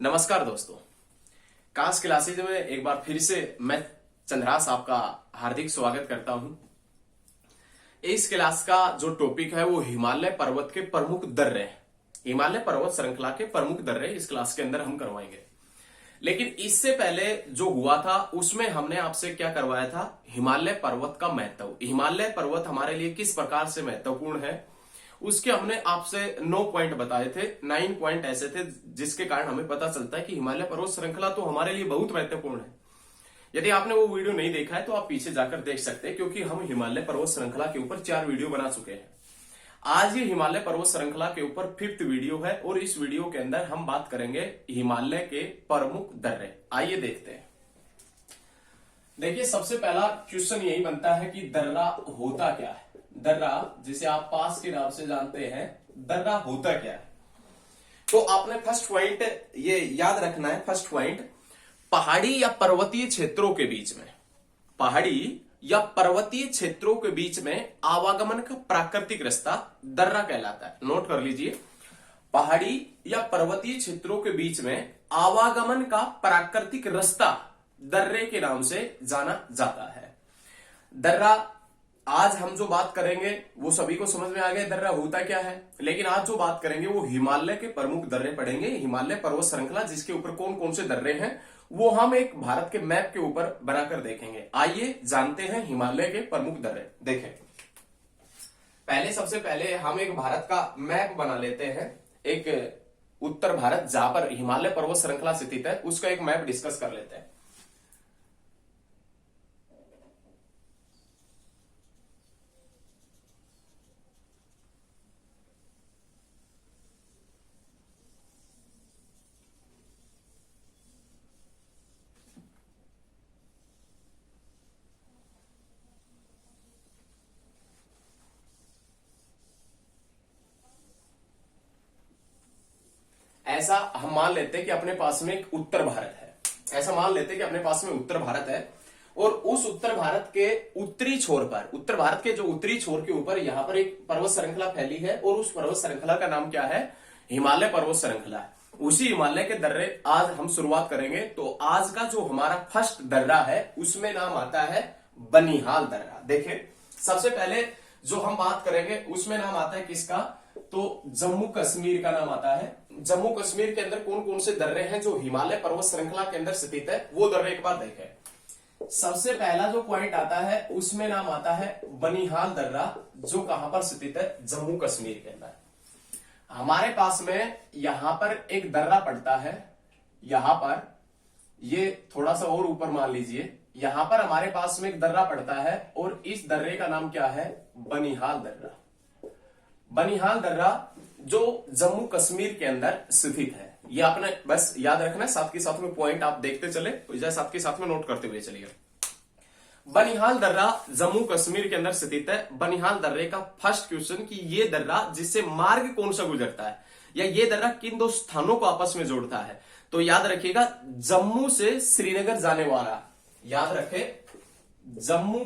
नमस्कार दोस्तों, कांस क्लासेज में एक बार फिर से मैं चंद्रास आपका हार्दिक स्वागत करता हूं। इस क्लास का जो टॉपिक है वो हिमालय पर्वत के प्रमुख दर्रे हैं। हिमालय पर्वत श्रृंखला के प्रमुख दर्रे इस क्लास के अंदर हम करवाएंगे। लेकिन इससे पहले जो हुआ था उसमें हमने आपसे क्या करवाया था, हिमालय पर्वत का महत्व। हिमालय पर्वत हमारे लिए किस प्रकार से महत्वपूर्ण है उसके हमने आपसे 9 पॉइंट बताए थे। 9 पॉइंट ऐसे थे जिसके कारण हमें पता चलता है कि हिमालय पर्वत श्रृंखला तो हमारे लिए बहुत महत्वपूर्ण है। यदि आपने वो वीडियो नहीं देखा है तो आप पीछे जाकर देख सकते हैं, क्योंकि हम हिमालय पर्वत श्रृंखला के ऊपर 4 वीडियो बना चुके हैं। आज ये हिमालय पर्वत श्रृंखला के ऊपर 5th वीडियो है और इस वीडियो के अंदर हम बात करेंगे हिमालय के प्रमुख दर्रे। आइए देखते हैं। देखिए, सबसे पहला क्वेश्चन यही बनता है कि दर्रा होता क्या है। दर्रा, जिसे आप पास के नाम से जानते हैं, दर्रा होता क्या है। तो आपने फर्स्ट पॉइंट ये याद रखना है। फर्स्ट पॉइंट, पहाड़ी या पर्वतीय क्षेत्रों के बीच में, पहाड़ी या पर्वतीय क्षेत्रों के बीच में आवागमन का प्राकृतिक रास्ता दर्रा कहलाता है। नोट कर लीजिए, पहाड़ी या पर्वतीय क्षेत्रों के बीच में आवागमन का प्राकृतिक रास्ता दर्रे के नाम से जाना जाता है। दर्रा, आज हम जो बात करेंगे वो सभी को समझ में आ गया दर्रा होता क्या है। लेकिन आज जो बात करेंगे वो हिमालय के प्रमुख दर्रे पढ़ेंगे। हिमालय पर्वत श्रृंखला जिसके ऊपर कौन कौन से दर्रे हैं वो हम एक भारत के मैप के ऊपर बनाकर देखेंगे। आइए जानते हैं हिमालय के प्रमुख दर्रे। देखें, सबसे पहले हम एक भारत का मैप बना लेते हैं। एक उत्तर भारत जहां पर हिमालय पर्वत श्रृंखला स्थित है उसका एक मैप डिस्कस कर लेते हैं। ऐसा हम मान लेते हैं कि अपने पास में एक उत्तर भारत है। ऐसा मान लेते हैं कि अपने पास में उत्तर भारत है और उस उत्तर भारत के उत्तरी छोर पर, उत्तर भारत के जो उत्तरी छोर के ऊपर यहां पर एक पर्वत श्रृंखला फैली है और उस पर्वत श्रृंखला का नाम क्या है, हिमालय पर्वत श्रृंखला है। उसी हिमालय के दर्रे आज हम शुरुआत करेंगे। तो आज का जो हमारा फर्स्ट दर्रा है उसमें नाम आता है बनिहाल दर्रा। देखें, सबसे पहले जो हम बात करेंगे उसमें नाम आता है किसका, तो जम्मू कश्मीर का नाम आता है। जम्मू कश्मीर के अंदर कौन कौन से दर्रे हैं जो हिमालय पर्वत श्रृंखला के अंदर स्थित है वो दर्रे एक बार देखें। सबसे पहला जो पॉइंट आता है उसमें नाम आता है बनिहाल दर्रा, जो कहां पर स्थित है, जम्मू कश्मीर के अंदर। हमारे पास में यहां पर एक दर्रा पड़ता है, यहां पर, ये थोड़ा सा और ऊपर मान लीजिए, यहां पर हमारे पास में एक दर्रा पड़ता है और इस दर्रे का नाम क्या है, बनिहाल दर्रा। बनिहाल दर्रा जो जम्मू कश्मीर के अंदर स्थित है। ये आपने बस याद रखना है, साथ के साथ में पॉइंट आप देखते चले, तो साथ के साथ में नोट करते हुए चलिए। बनिहाल दर्रा जम्मू कश्मीर के अंदर स्थित है। बनिहाल दर्रे का फर्स्ट क्वेश्चन कि ये दर्रा जिससे मार्ग कौन सा गुजरता है, या ये दर्रा किन दो स्थानों को आपस में जोड़ता है, तो याद रखिएगा जम्मू से श्रीनगर जाने वाला, याद रखे जम्मू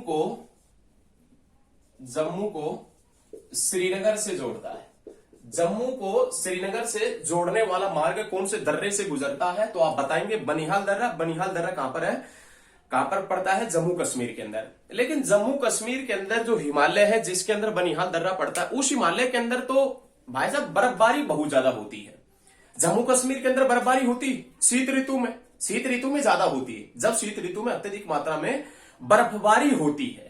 को श्रीनगर से जोड़ता है। जम्मू को श्रीनगर से जोड़ने वाला मार्ग कौन से दर्रे से गुजरता है, तो आप बताएंगे बनिहाल दर्रा। बनिहाल दर्रा कहां पर है, कहां पर पड़ता है, जम्मू कश्मीर के अंदर। लेकिन जम्मू कश्मीर के अंदर जो हिमालय है जिसके अंदर बनिहाल दर्रा पड़ता है, उस हिमालय के अंदर तो भाई साहब बर्फबारी बहुत ज्यादा होती है। जम्मू कश्मीर के अंदर बर्फबारी होती शीत ऋतु में, शीत ऋतु में ज्यादा होती है। जब शीत ऋतु में अत्यधिक मात्रा में बर्फबारी होती है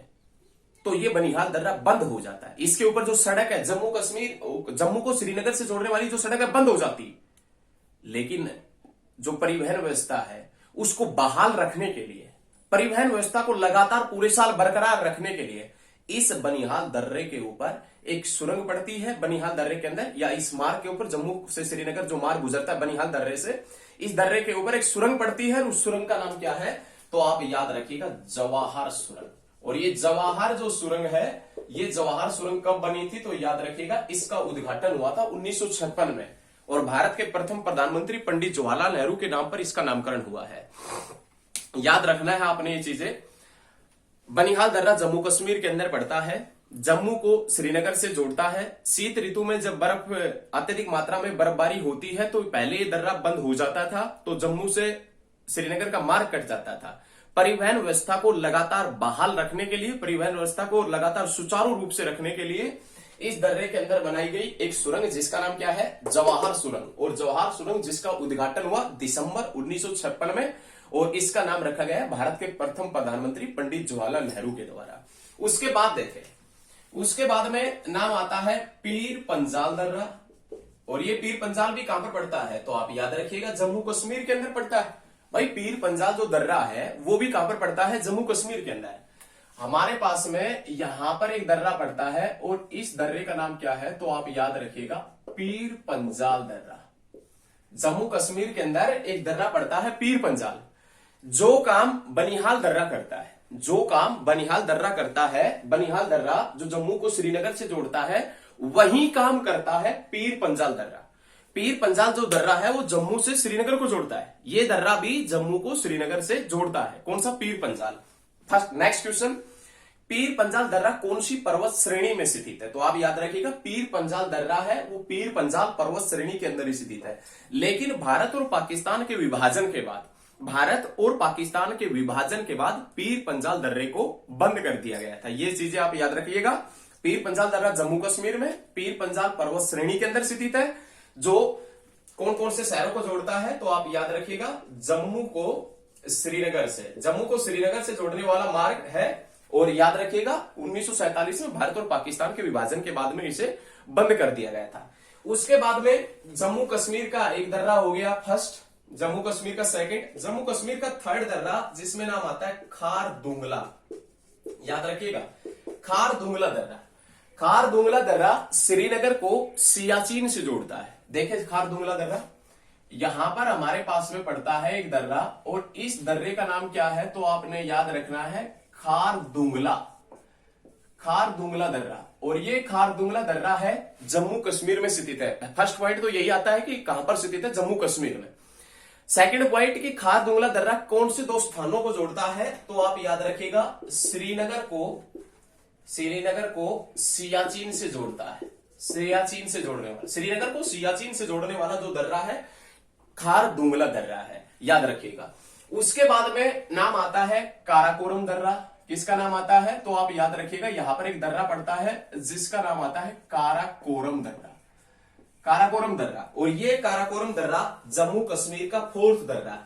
तो ये बनिहाल दर्रा बंद हो जाता है। इसके ऊपर जो सड़क है जम्मू को श्रीनगर से जोड़ने वाली जो सड़क है बंद हो जाती है। लेकिन जो परिवहन व्यवस्था है उसको बहाल रखने के लिए, परिवहन व्यवस्था को लगातार पूरे साल बरकरार रखने के लिए इस बनिहाल दर्रे के ऊपर एक सुरंग पड़ती है। बनिहाल दर्रे के अंदर या इस मार्ग के ऊपर, जम्मू से श्रीनगर जो मार्ग गुजरता है बनिहाल दर्रे से, इस दर्रे के ऊपर एक सुरंग पड़ती है। उस सुरंग का नाम क्या है, तो आप याद रखिएगा जवाहर सुरंग। और ये जवाहर जो सुरंग है, ये जवाहर सुरंग कब बनी थी, तो याद रखिएगा इसका उद्घाटन हुआ था 1956 में और भारत के प्रथम प्रधानमंत्री पंडित जवाहरलाल नेहरू के नाम पर इसका नामकरण हुआ है। याद रखना है आपने ये चीजें। बनिहाल दर्रा जम्मू कश्मीर के अंदर पड़ता है जम्मू को श्रीनगर से जोड़ता है। शीत ऋतु में जब बर्फ अत्यधिक मात्रा में बर्फबारी होती है तो पहले ये दर्रा बंद हो जाता था, तो जम्मू से श्रीनगर का मार्ग कट जाता था। परिवहन व्यवस्था को लगातार बहाल रखने के लिए, परिवहन व्यवस्था को लगातार सुचारू रूप से रखने के लिए इस दर्रे के अंदर बनाई गई एक सुरंग जिसका नाम क्या है, जवाहर सुरंग। और जवाहर सुरंग जिसका उद्घाटन हुआ दिसंबर 1956 में, और इसका नाम रखा गया है भारत के प्रथम प्रधानमंत्री पंडित जवाहरलाल नेहरू के द्वारा। उसके बाद देखें, उसके बाद में नाम आता है पीर पंजाल दर्रा। और ये पीर पंजाल भी कहां पर पड़ता है, तो आप याद रखिएगा जम्मू कश्मीर के अंदर पड़ता है। भाई पीर पंजाल जो दर्रा है वो भी कहां पर पड़ता है, जम्मू कश्मीर के अंदर। हमारे पास में यहां पर एक दर्रा पड़ता है और इस दर्रे का नाम क्या है, तो आप याद रखिएगा पीर पंजाल दर्रा। जम्मू कश्मीर के अंदर एक दर्रा पड़ता है पीर पंजाल, जो काम बनिहाल दर्रा करता है, जो काम बनिहाल दर्रा करता है। बनिहाल दर्रा जो जम्मू को श्रीनगर से जोड़ता है वही काम करता है पीर पंजाल दर्रा। पीर पंजाल जो दर्रा है वो जम्मू से श्रीनगर को जोड़ता है, ये दर्रा भी जम्मू को श्रीनगर से जोड़ता है। कौन सा, Pir Panjal. First next question, Pir Panjal दर्रा कौन सी पर्वत श्रेणी में स्थित है, तो आप याद रखिएगा पीर पंजाल दर्रा है वो पीर पंजाल पर्वत श्रेणी के अंदर स्थित है। लेकिन भारत और पाकिस्तान के विभाजन के बाद, भारत और पाकिस्तान के विभाजन के बाद पीर पंजाल दर्रे को बंद कर दिया गया था। ये चीजें आप याद रखिएगा। पीर पंजाल दर्रा जम्मू कश्मीर में पीर पंजाल पर्वत श्रेणी के अंदर स्थित है, जो कौन कौन से शहरों को जोड़ता है, तो आप याद रखिएगा जम्मू को श्रीनगर से, जम्मू को श्रीनगर से जोड़ने वाला मार्ग है। और याद रखिएगा 1947 में भारत और पाकिस्तान के विभाजन के बाद में इसे बंद कर दिया गया था। उसके बाद में जम्मू कश्मीर का एक दर्रा हो गया फर्स्ट, जम्मू कश्मीर का सेकंड, जम्मू कश्मीर का थर्ड दर्रा जिसमें नाम आता है खार दुंगला। याद रखिएगा खार दुंगला दर्रा। खार दुंगला दर्रा श्रीनगर को सियाचिन से जोड़ता है। देखें खार दुंगला दर्रा, यहां पर हमारे पास में पड़ता है एक दर्रा, और इस दर्रे का नाम क्या है, तो आपने याद रखना है खार दुंगला, खार दुंगला दर्रा। और ये खार दुंगला दर्रा है जम्मू कश्मीर में स्थित है। फर्स्ट पॉइंट तो यही आता है कि कहां पर स्थित है, जम्मू कश्मीर में। सेकंड पॉइंट कि खार दुंगला दर्रा कौन से दो स्थानों को जोड़ता है, तो आप याद रखिएगा श्रीनगर को सियाचिन से जोड़ता है। सियाचिन से जोड़ने वाला, श्रीनगर को सियाचिन से जोड़ने वाला जो दर्रा है खार दुंगला दर्रा है, याद रखिएगा। उसके बाद में नाम आता है काराकोरम दर्रा। किसका नाम आता है, तो आप याद रखिएगा यहां पर एक दर्रा पड़ता है जिसका नाम आता है काराकोरम दर्रा, काराकोरम दर्रा। और ये काराकोरम दर्रा जम्मू कश्मीर का फोर्थ दर्रा।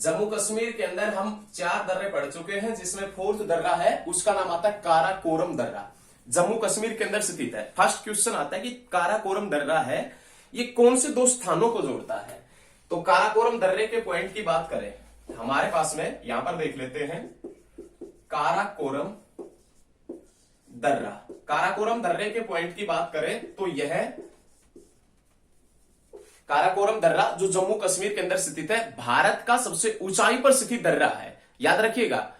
जम्मू कश्मीर के अंदर हम 4 दर्रे पढ़ चुके हैं, जिसमें फोर्थ दर्रा है उसका नाम आता है काराकोरम दर्रा, जम्मू कश्मीर के अंदर स्थित है। फर्स्ट क्वेश्चन आता है कि काराकोरम दर्रा है ये कौन से दो स्थानों को जोड़ता है, तो काराकोरम दर्रे के पॉइंट की बात करें हमारे पास में यहां पर देख लेते हैं काराकोरम दर्रा। काराकोरम दर्रे के पॉइंट की बात करें तो यह काराकोरम दर्रा जो जम्मू कश्मीर के अंदर स्थित है, भारत का सबसे ऊंचाई पर स्थित दर्रा है। याद रखिएगा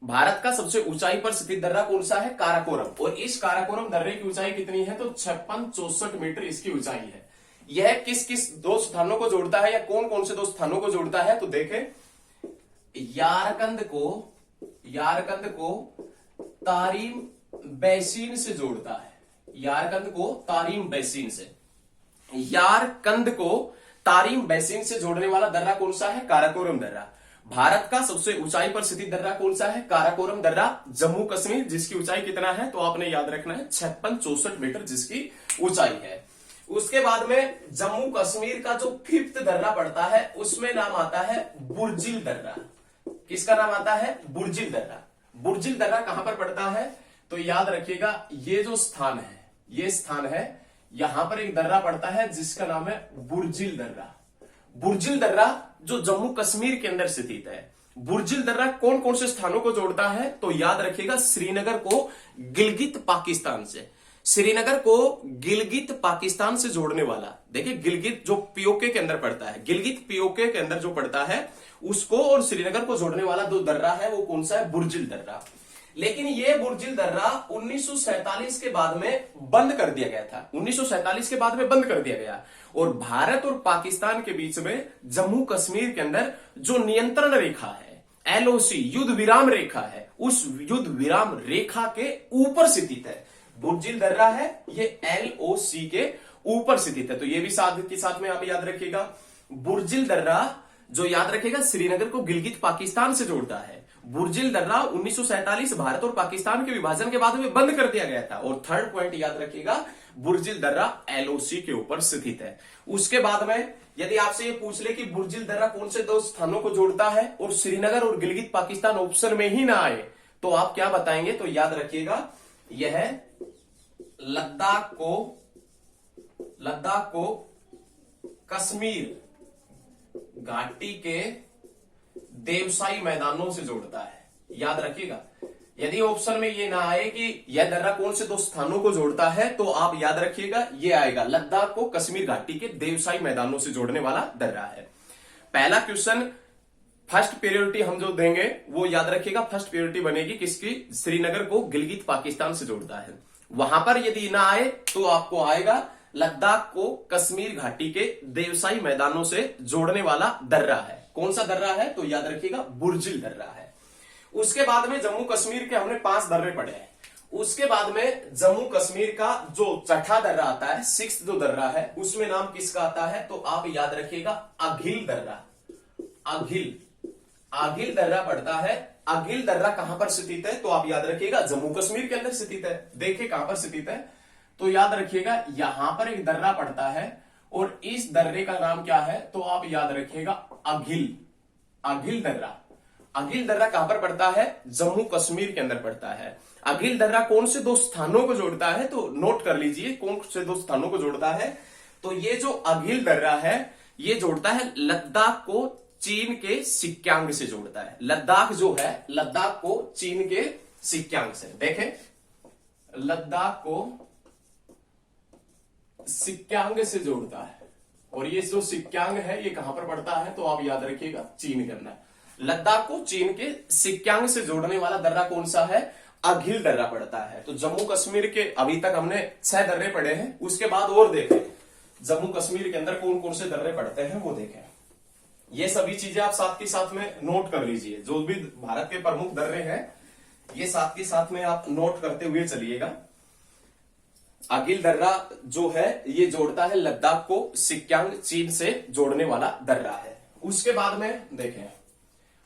भारत का सबसे ऊंचाई पर स्थित दर्रा कौन सा है, काराकोरम। और इस काराकोरम दर्रे की ऊंचाई कितनी है, तो 5664 मीटर इसकी ऊंचाई है। यह किस किस दो स्थानों को जोड़ता है, या कौन कौन से दो स्थानों को जोड़ता है, तो देखें यारकंद को तारीम बेसिन से जोड़ता है। यारकंद को तारीम बेसिन से, यारकंद को तारीम बेसिन से जोड़ने वाला दर्रा कौन सा है, काराकोरम दर्रा। भारत का सबसे ऊंचाई पर स्थित दर्रा कौन सा है, काराकोरम दर्रा, जम्मू कश्मीर, जिसकी ऊंचाई कितना है, तो आपने याद रखना है 5664 मीटर जिसकी ऊंचाई है। उसके बाद में जम्मू कश्मीर का जो 5th दर्रा पड़ता है उसमें नाम आता है बुर्जिल दर्रा। किसका नाम आता है, बुर्जिल दर्रा। बुर्जिल दर्रा कहां पर पड़ता है, तो याद रखिएगा ये जो स्थान है, ये स्थान है, यहां पर एक दर्रा पड़ता है जिसका नाम है बुर्जिल दर्रा। बुर्जिल दर्रा जो जम्मू कश्मीर के अंदर स्थित है। बुर्जिल दर्रा कौन कौन से स्थानों को जोड़ता है, तो याद रखिएगा श्रीनगर को गिलगित पाकिस्तान से, श्रीनगर को गिलगित पाकिस्तान से जोड़ने वाला। देखिए गिलगित जो पीओके के अंदर पड़ता है, गिलगित पीओके के अंदर जो पड़ता है उसको और श्रीनगर को जोड़ने वाला जो दर्रा है वो कौन सा है, बुर्जिल दर्रा। लेकिन ये बुर्जिल दर्रा 1947 के बाद में बंद कर दिया गया था। 1947 के बाद में बंद कर दिया गया, और भारत और पाकिस्तान के बीच में जम्मू कश्मीर के अंदर जो नियंत्रण रेखा है, LOC युद्ध विराम रेखा है, उस युद्ध विराम रेखा के ऊपर स्थित है। बुर्जिल दर्रा है ये LOC के ऊपर स्थित है। तो ये भी साथ के साथ में आप याद रखिएगा। बुर्जिल दर्रा जो याद रखेगा श्रीनगर को गिलगित पाकिस्तान से जोड़ता है। बुर्जिल दर्रा 1947 भारत और पाकिस्तान के विभाजन के बाद में बंद कर दिया गया था। और थर्ड पॉइंट याद रखिएगा, बुर्जिल दर्रा LOC के ऊपर स्थित है। उसके बाद में यदि आपसे ये पूछ ले कि बुर्जिल दर्रा कौन से दो स्थानों को जोड़ता है और श्रीनगर और गिलगित पाकिस्तान ऑप्शन में ही ना आए तो आप क्या बताएंगे? तो याद रखिएगा यह लद्दाख को कश्मीर घाटी के देवसाई मैदानों से जोड़ता है। याद रखिएगा, यदि ऑप्शन में ये ना आए कि यह दर्रा कौन से दो स्थानों को जोड़ता है तो आप याद रखिएगा ये आएगा लद्दाख को कश्मीर घाटी के देवसाई मैदानों से जोड़ने वाला दर्रा है। पहला क्वेश्चन फर्स्ट प्रायोरिटी हम जो देंगे वो याद रखिएगा, फर्स्ट प्रायोरिटी बनेगी किसकी? श्रीनगर को गिलगित पाकिस्तान से जोड़ता है। वहां पर यदि ना आए तो आपको आएगा लद्दाख को कश्मीर घाटी के देवसाई मैदानों से जोड़ने वाला दर्रा है। कौन सा दर्रा है? तो याद रखिएगा बुर्जिल दर्रा है। उसके बाद में जम्मू कश्मीर के हमने 5 दर्रे पढ़े हैं। उसके बाद में जम्मू कश्मीर का जो छठा दर्रा आता है, 6th जो दर्रा है, उसमें नाम किसका आता है? तो आप याद रखिएगा अघिल दर्रा। अघिल दर्रा पड़ता है। अघिल दर्रा कहां पर स्थित है? तो आप याद रखिएगा जम्मू कश्मीर के अंदर स्थित है। देखिए कहां पर स्थित है, तो याद रखिएगा यहां पर एक दर्रा पड़ता है और इस दर्रे का नाम क्या है? तो आप याद रखिएगा अघिल दर्रा। अघिल दर्रा कहां पर पड़ता है? जम्मू कश्मीर के अंदर पड़ता है। अघिल दर्रा कौन से दो स्थानों को जोड़ता है? तो नोट कर लीजिए कौन से दो स्थानों को जोड़ता है। तो ये जो अघिल दर्रा है ये जोड़ता है लद्दाख को चीन के सिक्यांग से जोड़ता है। लद्दाख जो है, लद्दाख को चीन के सिक्यांग से, देखें लद्दाख को सिक्यांग से जोड़ता है। और ये जो सिक्यांग है ये कहां पर पड़ता है? तो आप याद रखिएगा चीन के अंदर। लद्दाख को चीन के सिक्यांग से जोड़ने वाला दर्रा कौन सा है? अघिल दर्रा पड़ता है। तो जम्मू कश्मीर के अभी तक हमने 6 दर्रे पढ़े हैं। उसके बाद और देखें जम्मू कश्मीर के अंदर कौन कौन से दर्रे पड़ते हैं वो देखें। ये सभी चीजें आप साथ के साथ में नोट कर लीजिए। जो भी भारत के प्रमुख दर्रे हैं ये साथ के साथ में आप नोट करते हुए चलिएगा। अघिल दर्रा जो है ये जोड़ता है लद्दाख को सिक्यांग चीन से जोड़ने वाला दर्रा है। उसके बाद में देखें,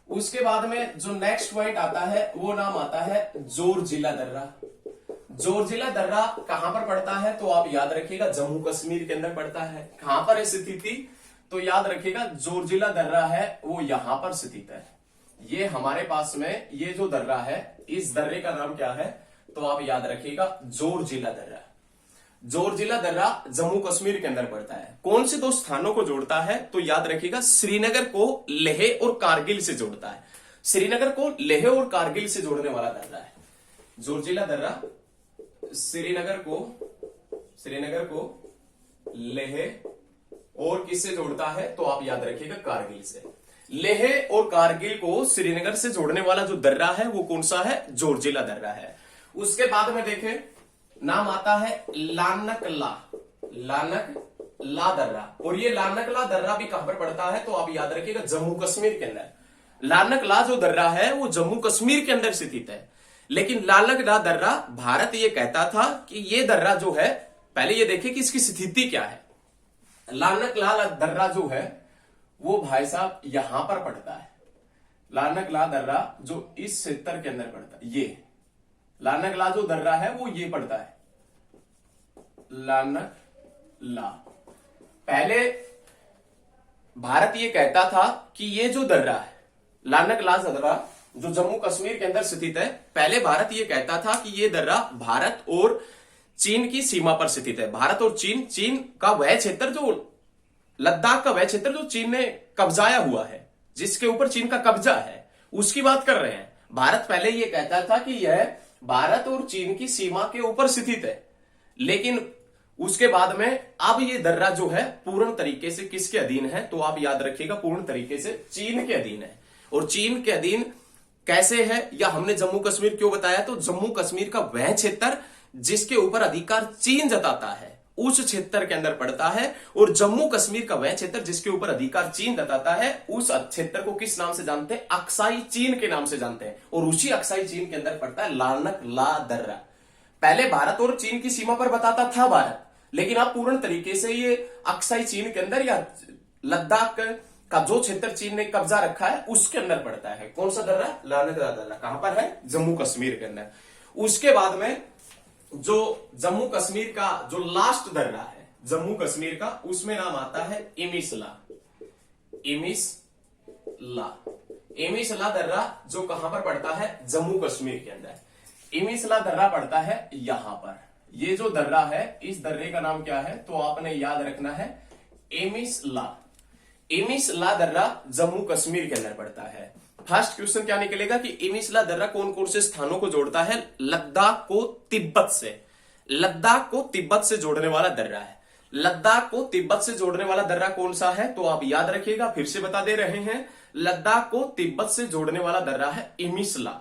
उसके बाद में जो नेक्स्ट पॉइंट आता है वो नाम आता है जोरजिला दर्रा। जोरजिला दर्रा कहां पर पड़ता है? तो आप याद रखिएगा जम्मू कश्मीर के अंदर पड़ता है। कहां पर है स्थिति? तो याद रखिएगा जोरजिला दर्रा है वो यहां पर स्थित है। ये हमारे पास में ये जो दर्रा है इस दर्रे का नाम क्या है? तो आप याद रखिएगा जोरजिला दर्रा। जोरजिला दर्रा जम्मू कश्मीर के अंदर पड़ता है। कौन से दो स्थानों को जोड़ता है? तो याद रखिएगा श्रीनगर को लेह और कारगिल से जोड़ता है। श्रीनगर को लेह और कारगिल से जोड़ने वाला दर्रा है जोरजिला दर्रा। श्रीनगर को लेह और किससे जोड़ता है? तो आप याद रखिएगा कारगिल से। लेह और कारगिल को श्रीनगर से जोड़ने वाला जो दर्रा है वो कौन सा है? जोरजिला दर्रा है। उसके बाद में देखें नाम आता है लानकला दर्रा। और ये लानकला दर्रा भी कहां पर पड़ता है? तो आप याद रखिएगा जम्मू कश्मीर के अंदर। लानकला जो दर्रा है वो जम्मू कश्मीर के अंदर स्थित है। लेकिन लानकला दर्रा भारत ये कहता था कि ये दर्रा जो है, पहले ये देखें कि इसकी स्थिति क्या है। लानकला दर्रा जो है वो भाई साहब यहां पर पड़ता है। लानकला दर्रा जो इस क्षेत्र के अंदर पड़ता है, ये लानकला जो दर्रा है वो ये पड़ता है लानकला। पहले भारत ये कहता था कि ये जो दर्रा है लानकला दर्रा जो जम्मू कश्मीर के अंदर स्थित है, पहले भारत ये कहता था कि ये दर्रा भारत और चीन की सीमा पर स्थित है। भारत और चीन का वह क्षेत्र जो लद्दाख का वह क्षेत्र जो चीन ने कब्जाया हुआ है, जिसके ऊपर चीन का कब्जा है, उसकी बात कर रहे हैं। भारत पहले ये कहता था कि यह भारत और चीन की सीमा के ऊपर स्थित है। लेकिन उसके बाद में अब ये दर्रा जो है पूर्ण तरीके से किसके अधीन है? तो आप याद रखिएगा पूर्ण तरीके से चीन के अधीन है। और चीन के अधीन कैसे है, या हमने जम्मू कश्मीर क्यों बताया? तो जम्मू कश्मीर का वह क्षेत्र जिसके ऊपर अधिकार चीन जताता है उस क्षेत्र के अंदर पड़ता है। और जम्मू कश्मीर का वह क्षेत्र जिसके ऊपर अधिकार चीन जताता है उस क्षेत्र को किस नाम से जानते हैं? अक्साई चीन के नाम से जानते हैं। और उसी अक्साई चीन के अंदर पड़ता है लानकला दर्रा। पहले भारत और चीन की सीमा पर बताता था भारत, लेकिन अब पूर्ण तरीके से ये अक्साई चीन के अंदर या लद्दाख का जो क्षेत्र चीन ने कब्जा रखा है उसके अंदर पड़ता है। कौन सा दर्रा? लालकदा दर्रा। कहां पर है? जम्मू कश्मीर के अंदर। उसके बाद में जो जम्मू कश्मीर का जो लास्ट दर्रा है जम्मू कश्मीर का, उसमें नाम आता है इमिसला। इमिसला दर्रा जो कहां पर पड़ता है? जम्मू कश्मीर के अंदर। इमिसला दर्रा पड़ता है यहां पर। ये जो दर्रा है, इस दर्रे का नाम क्या है? तो आपने याद रखना है इमिसला। इमिसला दर्रा जम्मू कश्मीर के अंदर पड़ता है। फर्स्ट क्वेश्चन क्या निकलेगा कि इमिसला दर्रा कौन कौन से स्थानों को जोड़ता है? लद्दाख को तिब्बत से। लद्दाख को तिब्बत से जोड़ने वाला दर्रा है। लद्दाख को तिब्बत से जोड़ने वाला दर्रा कौन सा है? तो आप याद रखिएगा, फिर से बता दे रहे हैं, लद्दाख को तिब्बत से जोड़ने वाला दर्रा है इमिसला,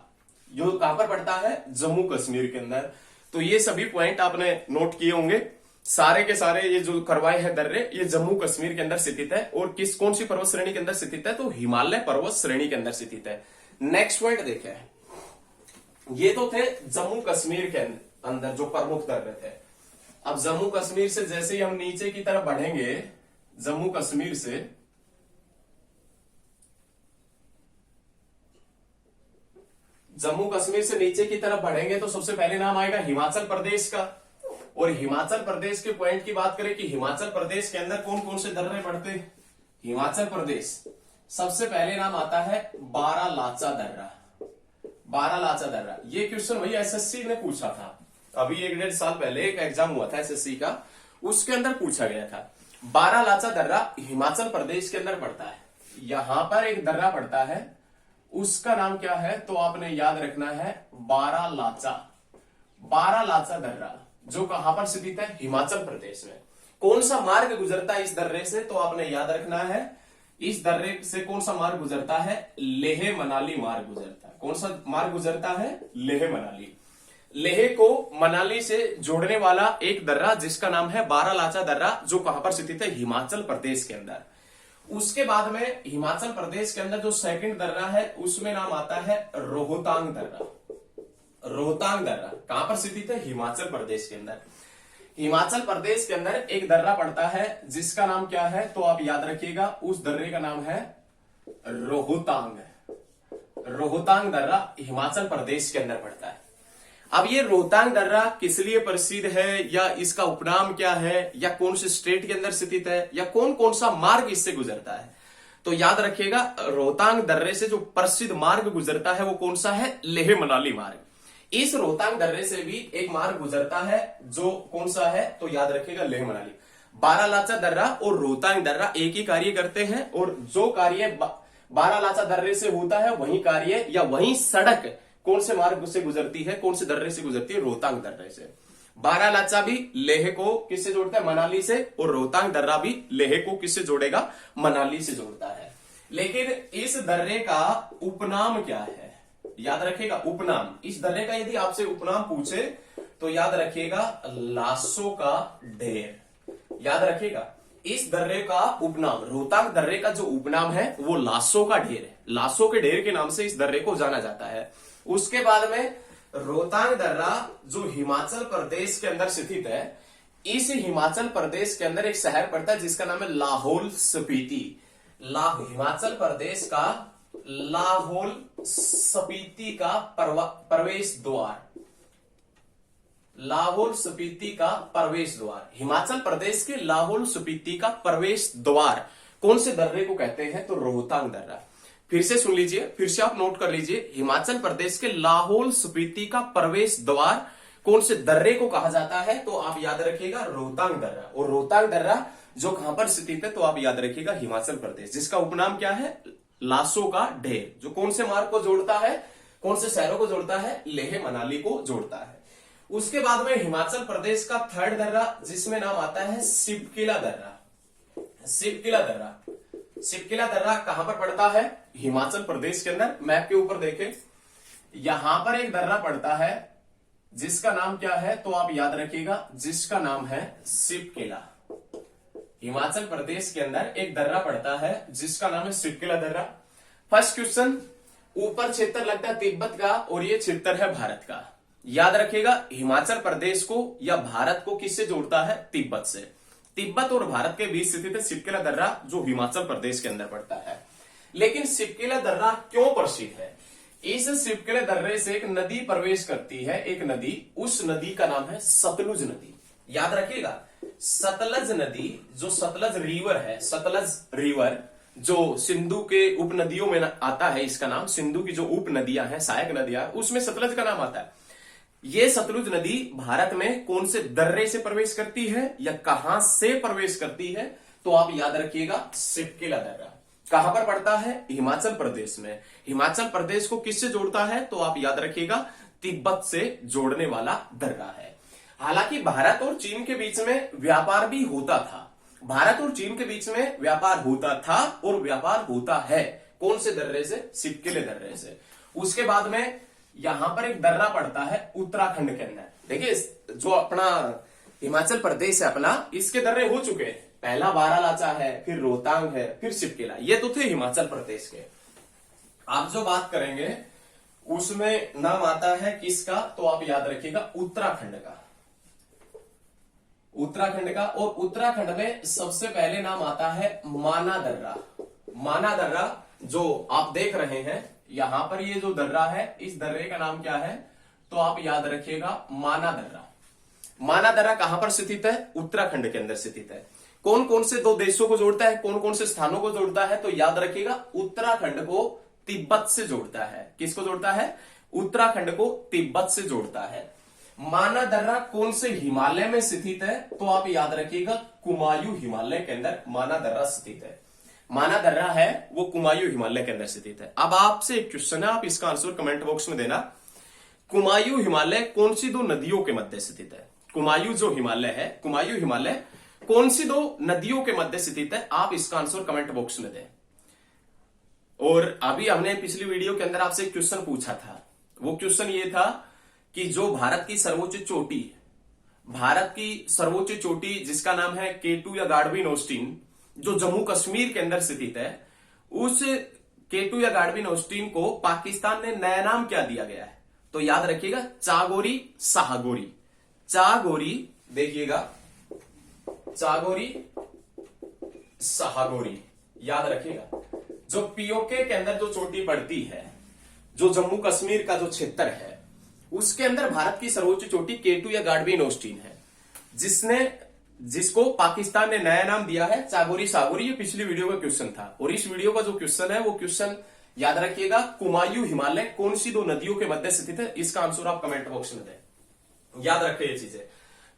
जो कहां पर पड़ता है? जम्मू कश्मीर के अंदर। तो ये सभी पॉइंट आपने नोट किए होंगे। सारे के सारे ये जो करवाए हैं दर्रे, ये जम्मू कश्मीर के अंदर स्थित है। और कौन सी पर्वत श्रेणी के अंदर स्थित है? तो हिमालय पर्वत श्रेणी के अंदर स्थित है। नेक्स्ट पॉइंट देखें, ये तो थे जम्मू कश्मीर के अंदर जो प्रमुख दर्रे थे। अब जम्मू कश्मीर से जैसे ही हम नीचे की तरफ बढ़ेंगे, जम्मू कश्मीर से नीचे की तरफ बढ़ेंगे तो सबसे पहले नाम आएगा हिमाचल प्रदेश का। और हिमाचल प्रदेश के पॉइंट की बात करें कि हिमाचल प्रदेश के अंदर कौन कौन से दर्रे पड़ते हैं? हिमाचल प्रदेश सबसे पहले नाम आता है बारालाचा दर्रा। बारालाचा दर्रा, ये क्वेश्चन वही एसएससी ने पूछा था अभी 1-1.5 साल पहले, एक एग्जाम हुआ था एसएससी का, उसके अंदर पूछा गया था। बारालाचा दर्रा हिमाचल प्रदेश के अंदर पड़ता है। यहां पर एक दर्रा पड़ता है, उसका नाम क्या है? तो आपने याद रखना है बारालाचा। बारालाचा दर्रा जो कहां पर स्थित है? हिमाचल प्रदेश में। कौन सा मार्ग गुजरता है इस दर्रे से? तो आपने याद रखना है, इस दर्रे से कौन सा मार्ग गुजरता है? लेह मनाली मार्ग गुजरता है। कौन सा मार्ग गुजरता है? लेह मनाली। लेह को मनाली से जोड़ने वाला एक दर्रा जिसका नाम है बारालाचा दर्रा, जो कहां पर स्थित है? हिमाचल प्रदेश के अंदर। उसके बाद में हिमाचल प्रदेश के अंदर जो सेकंड दर्रा है, उसमें नाम आता है रोहतांग दर्रा। रोहतांग दर्रा कहां पर स्थित है? हिमाचल प्रदेश के अंदर। हिमाचल प्रदेश के अंदर एक दर्रा पड़ता है जिसका नाम क्या है? तो आप याद रखिएगा, उस दर्रे का नाम है रोहतांग। रोहतांग दर्रा हिमाचल प्रदेश के अंदर पड़ता है। अब ये रोहतांग दर्रा किस लिए प्रसिद्ध है, या इसका उपनाम क्या है, या कौन से स्टेट के अंदर स्थित है, या कौन कौन सा मार्ग इससे गुजरता है? तो याद रखिएगा, रोहतांग दर्रे से जो प्रसिद्ध मार्ग गुजरता है वो कौन सा है? लेह मनाली मार्ग। इस रोहतांग दर्रे से भी एक मार्ग गुजरता है, जो कौन सा है? तो याद रखिएगा लेह मनाली। बारालाचा दर्रा और रोहतांग दर्रा एक ही कार्य करते हैं, और जो कार्य बारालाचा दर्रे से होता है वही कार्य या वही सड़क कौन से मार्ग से गुजरती है? कौन से दर्रे से गुजरती है? रोहतांग दर्रे से। बारालाचा भी लेह को किससे जोड़ता है? मनाली से। और रोहतांग दर्रा भी लेह को किससे जोड़ेगा? मनाली से जोड़ता है। लेकिन इस दर्रे का उपनाम क्या है? याद रखिएगा, उपनाम। इस दर्रे का यदि आपसे उपनाम पूछे तो याद रखिएगा लासो का ढेर। याद रखिएगा, इस दर्रे का उपनाम, रोहतांग दर्रे का जो उपनाम है वो लासो का ढेर है। लासो के ढेर के नाम से इस दर्रे को जाना जाता है। उसके बाद में रोहतांग दर्रा जो हिमाचल प्रदेश के अंदर स्थित है, इस हिमाचल प्रदेश के अंदर एक शहर पड़ता है जिसका नाम है लाहौल स्पीति। हिमाचल प्रदेश का लाहौल स्पीति का प्रवेश द्वार। लाहौल स्पीति का प्रवेश द्वार, हिमाचल प्रदेश के लाहौल स्पीति का प्रवेश द्वार कौन से दर्रे को कहते हैं? तो रोहतांग दर्रा। फिर से सुन लीजिए, फिर से आप नोट कर लीजिए, हिमाचल प्रदेश के लाहौल स्पीति का प्रवेश द्वार कौन से दर्रे को कहा जाता है? तो आप याद रखिएगा रोहतांग दर्रा। और रोहतांग दर्रा जो कहां पर स्थित है? तो आप याद रखिएगा हिमाचल प्रदेश, जिसका उपनाम क्या है? लासो का ढेर, जो कौन से मार्ग को जोड़ता है? कौन से शहरों को जोड़ता है? लेह मनाली को जोड़ता है। उसके बाद में हिमाचल प्रदेश का थर्ड दर्रा जिसमें नाम आता है शिवकिला दर्रा। शिवकिला दर्रा, शिवकिला दर्रा कहां पर पड़ता है? हिमाचल प्रदेश के अंदर। मैप के ऊपर देखें, यहां पर एक दर्रा पड़ता है जिसका नाम क्या है? तो आप याद रखिएगा, जिसका नाम है शिवकिला। हिमाचल प्रदेश के अंदर एक दर्रा पड़ता है जिसका नाम है शिवकिला दर्रा। फर्स्ट क्वेश्चन, ऊपर क्षेत्र लगता है तिब्बत का और ये क्षेत्र है भारत का। याद रखिएगा, हिमाचल प्रदेश को या भारत को किससे जोड़ता है? तिब्बत से। तिब्बत और भारत के बीच स्थित है सिपकेला दर्रा, जो हिमाचल प्रदेश के अंदर पड़ता है। लेकिन सिपकेला दर्रा क्यों प्रसिद्ध है? इस सिपकेला दर्रे से एक नदी प्रवेश करती है, एक नदी, उस नदी का नाम है सतलुज नदी। याद रखिएगा, सतलज नदी, जो सतलज रिवर है, सतलज रिवर जो सिंधु के उपनदियों में आता है, इसका नाम सिंधु की जो उप नदियां हैं, सहायक नदियां, उसमें सतलज का नाम आता है। ये सतलुज नदी भारत में कौन से दर्रे से प्रवेश करती है या कहां से प्रवेश करती है? तो आप याद रखिएगा, सिपकेला दर्रा कहां पर पड़ता है? हिमाचल प्रदेश में। हिमाचल प्रदेश को किससे जोड़ता है? तो आप याद रखिएगा, तिब्बत से जोड़ने वाला दर्रा है। हालांकि भारत और चीन के बीच में व्यापार भी होता था, भारत और चीन के बीच में व्यापार होता था और व्यापार होता है। कौन से दर्रे से? सिपकेले दर्रे से। उसके बाद में यहां पर एक दर्रा पड़ता है उत्तराखंड के अंदर। देखिए, जो अपना हिमाचल प्रदेश है अपना, इसके दर्रे हो चुके हैं। पहला बारालाचा है, फिर रोहतांग है, फिर सिपकेला, ये तो थे हिमाचल प्रदेश के। आप जो बात करेंगे उसमें नाम आता है किसका? तो आप याद रखिएगा, उत्तराखंड का। उत्तराखंड का, और उत्तराखंड में सबसे पहले नाम आता है माना दर्रा। माना दर्रा जो आप देख रहे हैं यहां पर, ये जो दर्रा है, इस दर्रे का नाम क्या है? तो आप याद रखिएगा, माना दर्रा। माना दर्रा कहां पर स्थित है? उत्तराखंड के अंदर स्थित है। कौन कौन से दो देशों को जोड़ता है, कौन कौन से स्थानों को जोड़ता है? तो याद रखिएगा, उत्तराखंड को तिब्बत से जोड़ता है। किसको जोड़ता है? उत्तराखंड को तिब्बत से जोड़ता है। माना दर्रा कौन से हिमालय में स्थित है? तो आप याद रखिएगा, कुमायूं हिमालय के अंदर माना दर्रा स्थित है। माना दर्रा है वो कुमायूं हिमालय के अंदर स्थित है। अब आपसे एक क्वेश्चन है, आप इसका आंसर कमेंट बॉक्स में देना। कुमायूं हिमालय कौन सी दो नदियों के मध्य स्थित है? कुमायूं जो हिमालय है, कुमायूं हिमालय कौन सी दो नदियों के मध्य स्थित है? आप इसका आंसर कमेंट बॉक्स में दें। और अभी हमने पिछली वीडियो के अंदर आपसे एक क्वेश्चन पूछा था। वो क्वेश्चन ये था कि जो भारत की सर्वोच्च चोटी, भारत की सर्वोच्च चोटी जिसका नाम है K2 या गार्डविन ऑस्टिन, जो जम्मू कश्मीर के अंदर स्थित है, उस K2 या गार्डविन ऑस्टिन को पाकिस्तान ने नया नाम क्या दिया गया है? तो याद रखिएगा, चागोरी शाहगोरी। चागोरी, देखिएगा, चागोरी शाहगोरी, याद रखिएगा। जो पीओके के अंदर जो चोटी पड़ती है, जो जम्मू कश्मीर का जो क्षेत्र है, उसके अंदर भारत की सर्वोच्च चोटी K2 या गार्डविन ऑस्टिन है, जिसको पाकिस्तान ने नया नाम दिया है चागोरी शाहगोरी। ये पिछली वीडियो का क्वेश्चन था। और इस वीडियो का जो क्वेश्चन है, वो क्वेश्चन याद रखिएगा, कुमायूं हिमालय कौन सी दो नदियों के मध्य स्थित है? इसका आंसर आप कमेंट बॉक्स में दें। याद रखिए ये चीजें।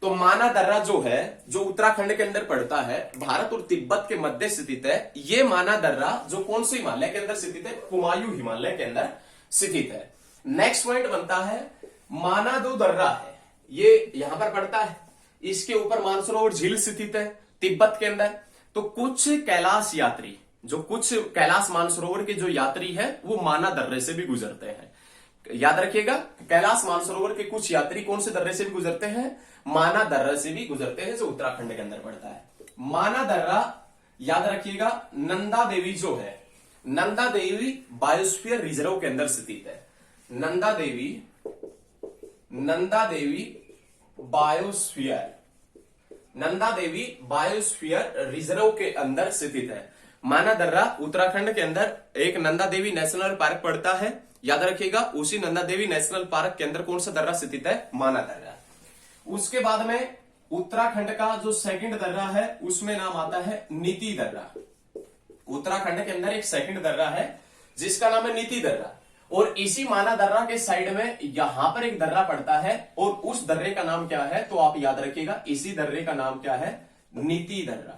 तो माना दर्रा जो है, जो उत्तराखंड के अंदर पड़ता है, भारत और तिब्बत के मध्य स्थित है। ये माना दर्रा जो कौन से हिमालय के अंदर स्थित है? कुमायूं हिमालय के अंदर स्थित है। नेक्स्ट पॉइंट बनता है, मानादो दर्रा है, ये यहां पर पड़ता है, इसके ऊपर मानसरोवर झील स्थित है तिब्बत के अंदर। तो कुछ कैलाश यात्री, जो कुछ कैलाश मानसरोवर के जो यात्री है, वो माना दर्रे से भी गुजरते हैं। याद रखिएगा, कैलाश मानसरोवर के कुछ यात्री कौन से दर्रे से भी गुजरते हैं? माना दर्रा से भी गुजरते हैं, जो उत्तराखंड के अंदर पड़ता है। माना दर्रा, याद रखिएगा, नंदा देवी जो है, नंदा देवी बायोस्फीयर रिजर्व के अंदर स्थित है। नंदा देवी बायोस्फीयर रिजर्व के अंदर स्थित है। माना दर्रा उत्तराखंड के अंदर एक नंदा देवी नेशनल पार्क पड़ता है। याद रखिएगा, उसी नंदा देवी नेशनल पार्क के अंदर कौन सा दर्रा स्थित है? माना दर्रा। उसके बाद में उत्तराखंड का जो सेकंड दर्रा है, उसमें नाम आता है नीति दर्रा। उत्तराखंड के अंदर एक सेकंड दर्रा है जिसका नाम है नीति दर्रा। और इसी माना दर्रा के साइड में यहां पर एक दर्रा पड़ता है, और उस दर्रे का नाम क्या है? तो आप याद रखिएगा, इसी दर्रे का नाम क्या है? नीति दर्रा,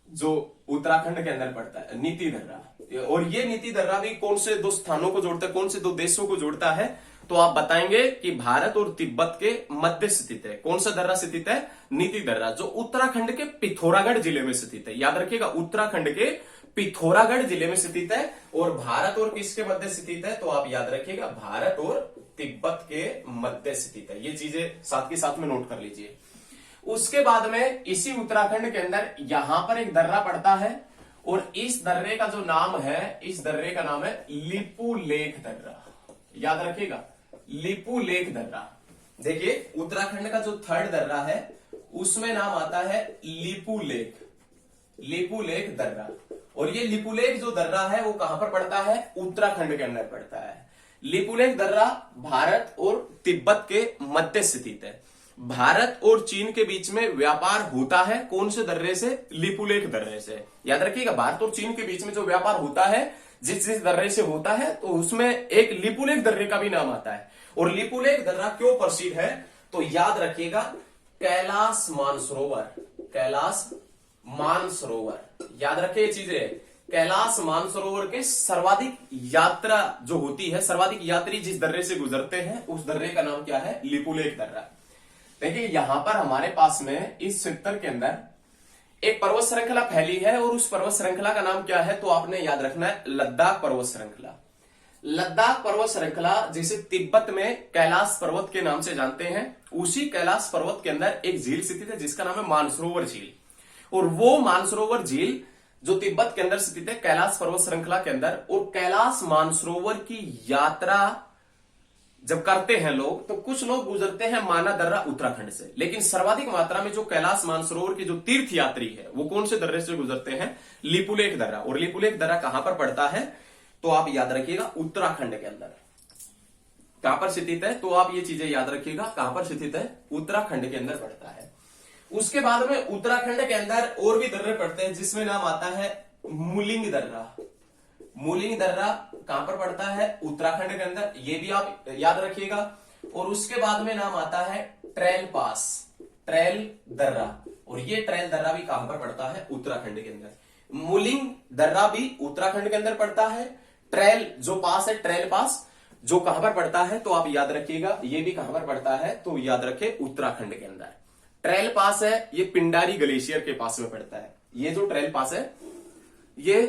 जो उत्तराखंड के अंदर पड़ता है, नीति दर्रा। और ये नीति दर्रा भी कौन से दो स्थानों को जोड़ता है, कौन से दो देशों को जोड़ता है? तो आप बताएंगे कि भारत और तिब्बत के मध्य स्थित है। कौन सा दर्रा स्थित है? नीति दर्रा, जो उत्तराखंड के पिथौरागढ़ जिले में स्थित है। याद रखिएगा, उत्तराखंड के पिथौरागढ़ जिले में स्थित है। और भारत और किसके मध्य स्थित है? तो आप याद रखिएगा, भारत और तिब्बत के मध्य स्थित है। ये चीजें साथ के साथ में नोट कर लीजिए। उसके बाद में इसी उत्तराखंड के अंदर यहां पर एक दर्रा पड़ता है, और इस दर्रे का जो नाम है, इस दर्रे का नाम है लिपुलेख दर्रा। याद रखिएगा, लिपुलेख दर्रा। देखिए उत्तराखंड का जो थर्ड दर्रा है उसमें नाम आता है लिपुलेख, लिपुलेख दर्रा। और ये लिपुलेख जो दर्रा है वो कहां पर पड़ता है? उत्तराखंड के अंदर पड़ता है। लिपुलेख दर्रा भारत और तिब्बत के मध्य स्थित है। भारत और चीन के बीच में व्यापार होता है कौन से दर्रे से? लिपुलेख दर्रे से। याद रखिएगा, भारत और चीन के बीच में जो व्यापार होता है जिस जिस दर्रे से होता है तो उसमें एक लिपुलेख दर्रे का भी नाम आता है। और लिपुलेख दर्रा क्यों प्रसिद्ध है? तो याद रखिएगा, कैलाश मानसरोवर, कैलाश मानसरोवर, याद रखिए ये चीजें। कैलाश मानसरोवर के सर्वाधिक यात्रा जो होती है, सर्वाधिक यात्री जिस दर्रे से गुजरते हैं उस दर्रे का नाम क्या है? लिपुलेख दर्रा। देखिए यहां पर हमारे पास में इस क्षेत्र के अंदर एक पर्वत श्रृंखला फैली है और उस पर्वत श्रृंखला का नाम क्या है? तो आपने याद रखना है लद्दाख पर्वत श्रृंखला। लद्दाख पर्वत श्रृंखला जिसे तिब्बत में कैलाश पर्वत के नाम से जानते हैं, उसी कैलाश पर्वत के अंदर एक झील स्थित है जिसका नाम है मानसरोवर झील। और वो मानसरोवर झील जो तिब्बत के अंदर स्थित है कैलाश पर्वत श्रृंखला के अंदर, और कैलाश मानसरोवर की यात्रा जब करते हैं लोग तो कुछ लोग गुजरते हैं माना दर्रा उत्तराखंड से, लेकिन सर्वाधिक मात्रा में जो कैलाश मानसरोवर के जो तीर्थ यात्री है वो कौन से दर्रे से गुजरते हैं? लिपुलेख दर्रा। और लिपुलेख दर्रा कहां पर पड़ता है? तो आप याद रखिएगा उत्तराखंड के अंदर। कहां पर स्थित है? तो आप ये चीजें याद रखिएगा, कहां पर स्थित है? उत्तराखंड के अंदर पड़ता है। उसके बाद में उत्तराखंड के अंदर और भी दर्रे पड़ते हैं जिसमें नाम आता है मुलिंग दर्रा। मुलिंग दर्रा कहां पर पड़ता है? उत्तराखंड के अंदर, ये भी आप याद रखिएगा। और उसके बाद में नाम आता है ट्रेल पास, ट्रेल दर्रा। और ये ट्रेल दर्रा भी कहां पर पड़ता है? उत्तराखंड के अंदर। मुलिंग दर्रा भी उत्तराखंड के अंदर पड़ता है। ट्रेल जो पास है, ट्रेल पास जो कहां पर पड़ता है? तो आप याद रखिएगा, ये भी कहां पर पड़ता है? तो याद रखे उत्तराखंड के अंदर। ट्रेल पास है ये पिंडारी ग्लेशियर के पास में पड़ता है। ये जो ट्रेल पास है ये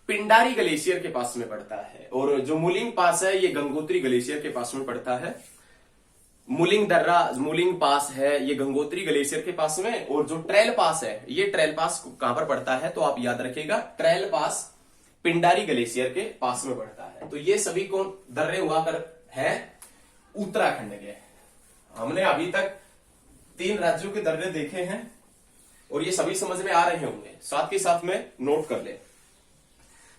पिंडारी ग्लेशियर के पास में पड़ता है। और जो मुलिंग पास है ये गंगोत्री ग्लेशियर के पास में पड़ता है। मुलिंग दर्रा, मुलिंग पास है ये गंगोत्री ग्लेशियर के पास में। और जो ट्रेल पास है ये ट्रेल पास कहां पर पड़ता है? तो आप याद रखिएगा, ट्रेल पास पिंडारी ग्लेशियर के पास में पड़ता है। तो ये सभी कौन दर्रे हुआ कर है? उत्तराखंड के। हमने अभी तक 3 राज्यों के दर्रे देखे हैं और ये सभी समझ में आ रहे होंगे, साथ ही साथ में नोट कर ले।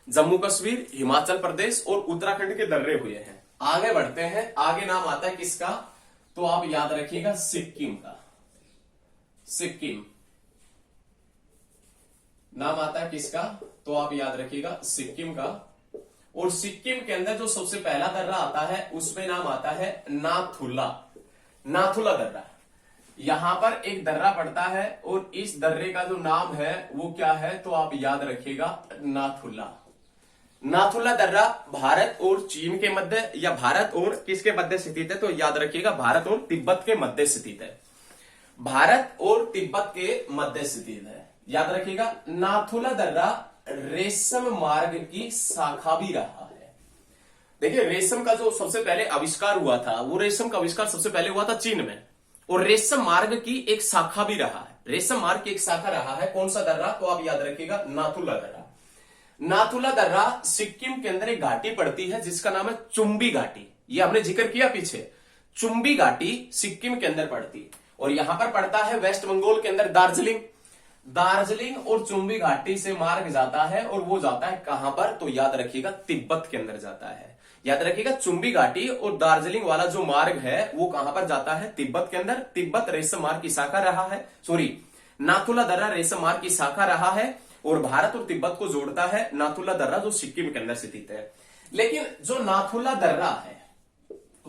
जम्मू कश्मीर, हिमाचल प्रदेश और उत्तराखंड के दर्रे हुए हैं। आगे बढ़ते हैं, आगे नाम आता है किसका? तो आप याद रखिएगा सिक्किम का। सिक्किम नाम आता है किसका? तो आप याद रखिएगा सिक्किम का। और सिक्किम के अंदर जो सबसे पहला दर्रा आता है उसमें नाम आता है नाथुला, नाथुला दर्रा। यहां पर एक दर्रा पड़ता है और इस दर्रे का जो नाम है वो क्या है? तो आप याद रखिएगा नाथुला। नाथुला दर्रा भारत और चीन के मध्य, या भारत और किसके मध्य स्थित है? तो याद रखिएगा भारत और तिब्बत के मध्य स्थित है। भारत और तिब्बत के मध्य स्थित है, याद रखिएगा। नाथुला दर्रा रेशम मार्ग की शाखा भी रहा है। देखिए रेशम का जो सबसे पहले आविष्कार हुआ था, वो रेशम का आविष्कार सबसे पहले हुआ था चीन में, और रेशम मार्ग की एक शाखा भी रहा है। रेशम मार्ग की एक शाखा रहा है, कौन सा दर्रा? तो आप याद रखिएगा नाथुला दर्रा। नाथुला दर्रा सिक्किम के अंदर एक घाटी पड़ती है जिसका नाम है चुम्बी घाटी। ये हमने जिक्र किया पीछे, चुम्बी घाटी सिक्किम के अंदर पड़ती। और यहां पर पड़ता है वेस्ट बंगाल के अंदर दार्जिलिंग। दार्जिलिंग और चुम्बी घाटी से मार्ग जाता है और वो जाता है कहां पर? तो याद रखिएगा तिब्बत के अंदर जाता है। याद रखिएगा चुम्बी घाटी और दार्जिलिंग वाला जो मार्ग है वो कहां पर जाता है? तिब्बत के अंदर। तिब्बत रेशम मार्ग की शाखा रहा है, सॉरी नाथुला दर्रा रेशम मार्ग की शाखा रहा है और भारत और तिब्बत को जोड़ता है नाथुला दर्रा जो सिक्किम के अंदर स्थित है। लेकिन जो नाथुला दर्रा है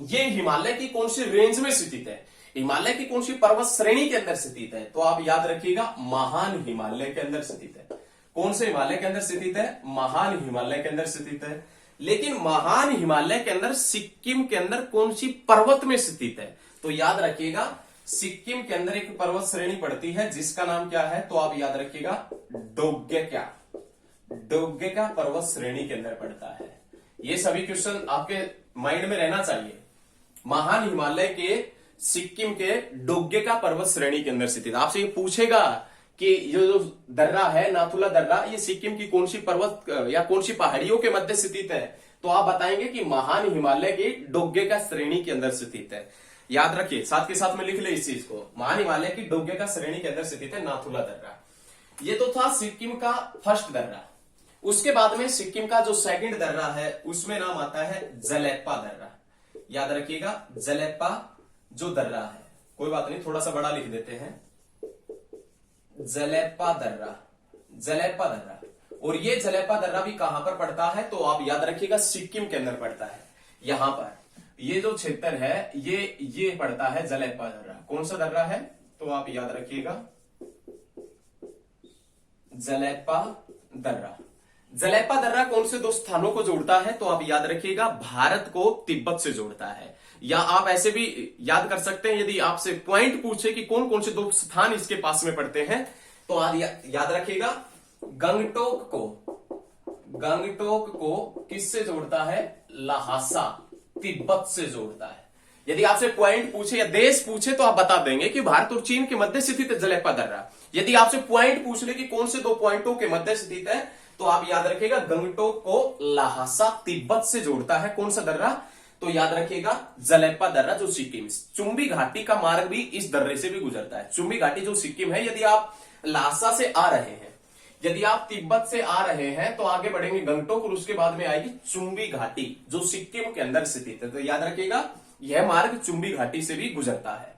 ये हिमालय की कौन सी रेंज में स्थित है? हिमालय की कौन सी पर्वत श्रेणी के अंदर स्थित है? तो आप याद रखिएगा महान हिमालय के अंदर स्थित है। कौन से हिमालय के अंदर स्थित है? महान हिमालय के अंदर स्थित है। लेकिन महान हिमालय के अंदर सिक्किम के अंदर कौन सी पर्वत में स्थित है? तो याद रखिएगा सिक्किम के अंदर एक पर्वत श्रेणी पड़ती है जिसका नाम क्या है? तो आप याद रखिएगा डोग्गेका, डोग्गेका पर्वत श्रेणी के अंदर पड़ता है। ये सभी क्वेश्चन आपके माइंड में रहना चाहिए। महान हिमालय के सिक्किम के डोग्गेका पर्वत श्रेणी के अंदर स्थित। आपसे ये पूछेगा कि ये जो दर्रा है नाथुला दर्रा, ये सिक्किम की कौन सी पर्वत या कौन सी पहाड़ियों के मध्य स्थित है? तो आप बताएंगे कि महान हिमालय की डोग्गे का श्रेणी के अंदर स्थित है। याद रखिए, साथ के साथ में लिख ले इस चीज को, महान हिमालय की डोग्गे का श्रेणी के अंदर स्थित है नाथुला दर्रा। ये तो था सिक्किम का फर्स्ट दर्रा। उसके बाद में सिक्किम का जो सेकंड दर्रा है उसमें नाम आता है जलेपा दर्रा। याद रखिएगा, जलेपा जो दर्रा है, कोई बात नहीं थोड़ा सा बड़ा लिख देते हैं, जलेपा दर्रा, जलेपा दर्रा। और ये जलेपा दर्रा भी कहां पर पड़ता है? तो आप याद रखिएगा सिक्किम के अंदर पड़ता है। यहां पर ये जो क्षेत्र है ये पड़ता है जलेपा दर्रा। कौन सा दर्रा है? तो आप याद रखिएगा जलेपा दर्रा। जलेपा दर्रा कौन से दो स्थानों को जोड़ता है? तो आप याद रखिएगा भारत को तिब्बत से जोड़ता है। या आप ऐसे भी याद कर सकते हैं, यदि आपसे पॉइंट पूछे कि कौन कौन से दो स्थान इसके पास में पड़ते हैं, तो आप याद रखिएगा गंगटोक को किससे जोड़ता है? लहासा, तिब्बत से जोड़ता है। यदि आपसे पॉइंट पूछे या देश पूछे तो आप बता देंगे कि भारत और चीन के मध्य स्थित है जलेपा दर्रा। यदि आपसे पॉइंट पूछ ले कि कौन से दो पॉइंटों के मध्य स्थित है, तो आप याद रखिएगा गंगटोक को लहासा, तिब्बत से जोड़ता है। कौन सा दर्रा? तो याद रखिएगा जलेपा दर्रा जो सिक्किम। चुंबी घाटी का मार्ग भी इस दर्रे से भी गुजरता है। चुंबी घाटी जो सिक्किम है, यदि आप लहासा से आ रहे हैं, यदि आप तिब्बत से आ रहे हैं तो आगे बढ़ेंगे गंगटोक और उसके बाद में आएगी चुंबी घाटी जो सिक्किम के अंदर स्थित है। तो याद रखिएगा यह मार्ग चुंबी घाटी से भी गुजरता है।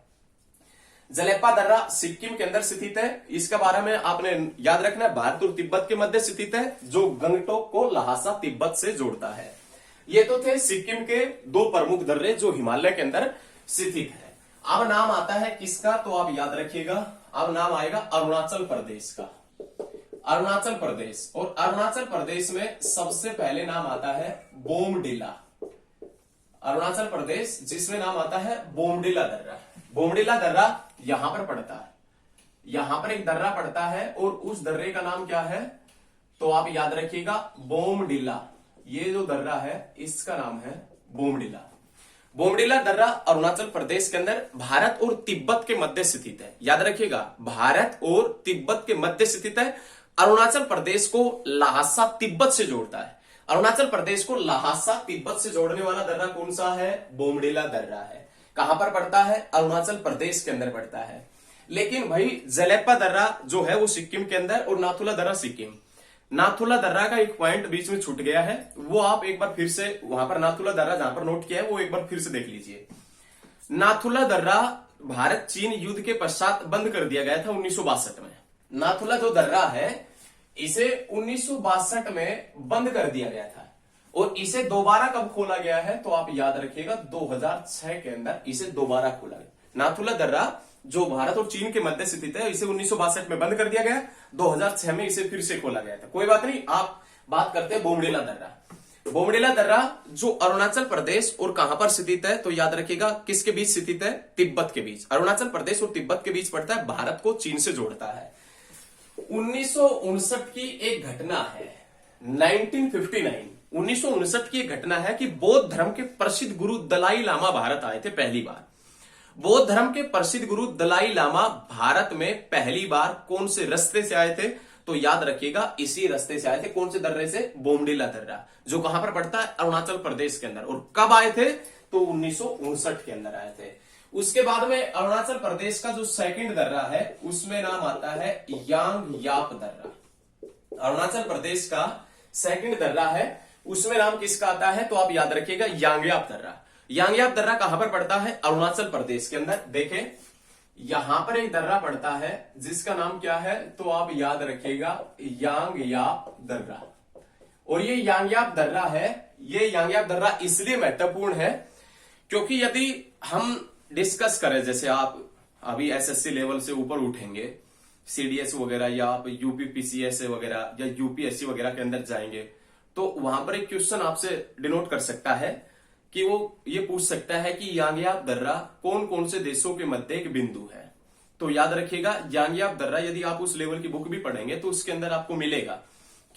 जलेपा दर्रा सिक्किम के अंदर स्थित है। इसके बारे में आपने याद रखना है, भारत और तिब्बत के मध्य स्थित है, जो गंगटोक को लहासा, तिब्बत से जोड़ता है। ये तो थे सिक्किम के दो प्रमुख दर्रे जो हिमालय के अंदर स्थित है। अब नाम आता है किसका? तो आप याद रखिएगा, अब नाम आएगा अरुणाचल प्रदेश का। अरुणाचल प्रदेश, और अरुणाचल प्रदेश में सबसे पहले नाम आता है बोमडिला। अरुणाचल प्रदेश जिसमें नाम आता है बोमडिला दर्रा। बोमडिला दर्रा यहां पर पड़ता है, यहां पर एक दर्रा पड़ता है और उस दर्रे का नाम क्या है? तो आप याद रखिएगा बोमडिला। ये जो दर्रा है इसका नाम है बोमडिला। बोमडिला दर्रा अरुणाचल प्रदेश के अंदर भारत और तिब्बत के मध्य स्थित है। याद रखिएगा भारत और तिब्बत के मध्य स्थित है। अरुणाचल प्रदेश को लहासा, तिब्बत से जोड़ता है। अरुणाचल प्रदेश को लहासा, तिब्बत से जोड़ने वाला दर्रा कौन सा है? बोमडिला दर्रा है। कहां पर पड़ता है? अरुणाचल प्रदेश के अंदर पड़ता है। लेकिन भाई जलेपा दर्रा जो है वो सिक्किम के अंदर और नाथुला दर्रा सिक्किम। नाथुला दर्रा का एक पॉइंट बीच में छूट गया है, वो आप एक बार फिर से वहां पर नाथुला दर्रा जहां पर नोट किया है वो एक बार फिर से देख लीजिए। नाथुला दर्रा भारत चीन युद्ध के पश्चात बंद कर दिया गया था 1962 में। नाथुला जो दर्रा है इसे 1962 में बंद कर दिया गया था और इसे दोबारा कब खोला गया है? तो आप याद रखिएगा 2006 के अंदर इसे दोबारा खोला गया। नाथुला दर्रा जो भारत और चीन के मध्य स्थित है, इसे 1962 में बंद कर दिया गया, 2006 में इसे फिर से खोला गया था। कोई बात नहीं, आप बात करते हैं बोमडिला दर्रा। बोमडिला दर्रा जो अरुणाचल प्रदेश और कहां पर स्थित है? तो याद रखिएगा किसके बीच स्थित है? तिब्बत के बीच। अरुणाचल प्रदेश और तिब्बत के बीच पड़ता है, भारत को चीन से जोड़ता है। 1959 की एक घटना है, 1959 की एक घटना है कि बौद्ध धर्म के प्रसिद्ध गुरु दलाई लामा भारत आए थे पहली बार। बौद्ध धर्म के प्रसिद्ध गुरु दलाई लामा भारत में पहली बार कौन से रास्ते से आए थे? तो याद रखिएगा इसी रास्ते से आए थे। कौन से दर्रे से? बोमडिला दर्रा, जो कहां पर पड़ता है? अरुणाचल प्रदेश के अंदर। और कब आए थे? तो 1959 के अंदर आए थे। उसके बाद में अरुणाचल प्रदेश का जो सेकंड दर्रा है उसमें नाम आता है यांगयाप दर्रा। अरुणाचल प्रदेश का सेकंड दर्रा है, उसमें नाम किसका आता है? तो आप याद रखिएगा यांगयाप दर्रा। यांगयाप दर्रा कहां पर पड़ता है? अरुणाचल प्रदेश के अंदर। देखें यहां पर एक दर्रा पड़ता है जिसका नाम क्या है? तो आप याद रखिएगा यांगयाप दर्रा। और ये यांगयाप दर्रा है, ये यांगयाप दर्रा इसलिए महत्वपूर्ण है क्योंकि यदि हम डिस्कस करें, जैसे आप अभी एसएससी लेवल से ऊपर उठेंगे, सीडीएस वगैरह या आप यूपीपीसीएस वगैरह या यूपीएससी वगैरह के अंदर जाएंगे, तो वहां पर एक क्वेश्चन आपसे डिनोट कर सकता है कि वो ये पूछ सकता है कि यांगयाप दर्रा कौन कौन से देशों के मध्य एक बिंदु है। तो याद रखिएगा यांगयाप दर्रा, यदि आप उस लेवल की बुक भी पढ़ेंगे तो उसके अंदर आपको मिलेगा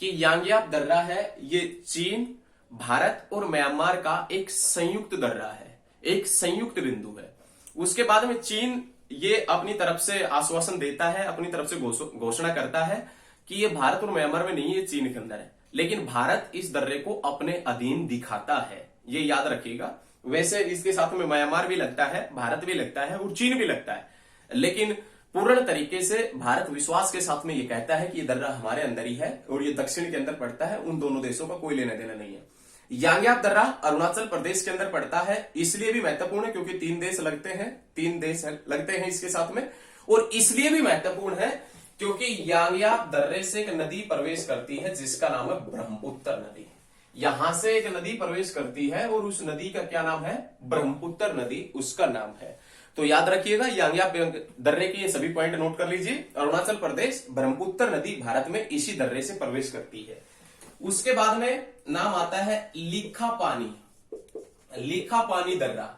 कि यांगयाप दर्रा है, ये चीन, भारत और म्यांमार का एक संयुक्त दर्रा है, एक संयुक्त बिंदु है। उसके बाद में चीन ये अपनी तरफ से आश्वासन देता है, अपनी तरफ से घोषणा करता है कि ये भारत और म्यांमार में नहीं है, चीन के अंदर है, लेकिन भारत इस दर्रे को अपने अधीन दिखाता है, ये याद रखिएगा। वैसे इसके साथ में म्यांमार भी लगता है, भारत भी लगता है और चीन भी लगता है, लेकिन पूर्ण तरीके से भारत विश्वास के साथ में ये कहता है कि ये दर्रा हमारे अंदर ही है और ये दक्षिण के अंदर पड़ता है, उन दोनों देशों का कोई लेना देना नहीं है। यांग्याप दर्रा अरुणाचल प्रदेश के अंदर पड़ता है, इसलिए भी महत्वपूर्ण है क्योंकि 3 देश लगते हैं इसके साथ में, और इसलिए भी महत्वपूर्ण है क्योंकि यांग्याप दर्रे से एक नदी प्रवेश करती है जिसका नाम है ब्रह्मपुत्र नदी। यहां से एक नदी प्रवेश करती है और उस नदी का क्या नाम है? ब्रह्मपुत्र नदी उसका नाम है। तो याद रखिएगा, यांग्याप दर्रे के ये सभी पॉइंट नोट कर लीजिए। अरुणाचल प्रदेश, ब्रह्मपुत्र नदी भारत में इसी दर्रे से प्रवेश करती है। उसके बाद में नाम आता है लिखापानी। लिखापानी दर्रा,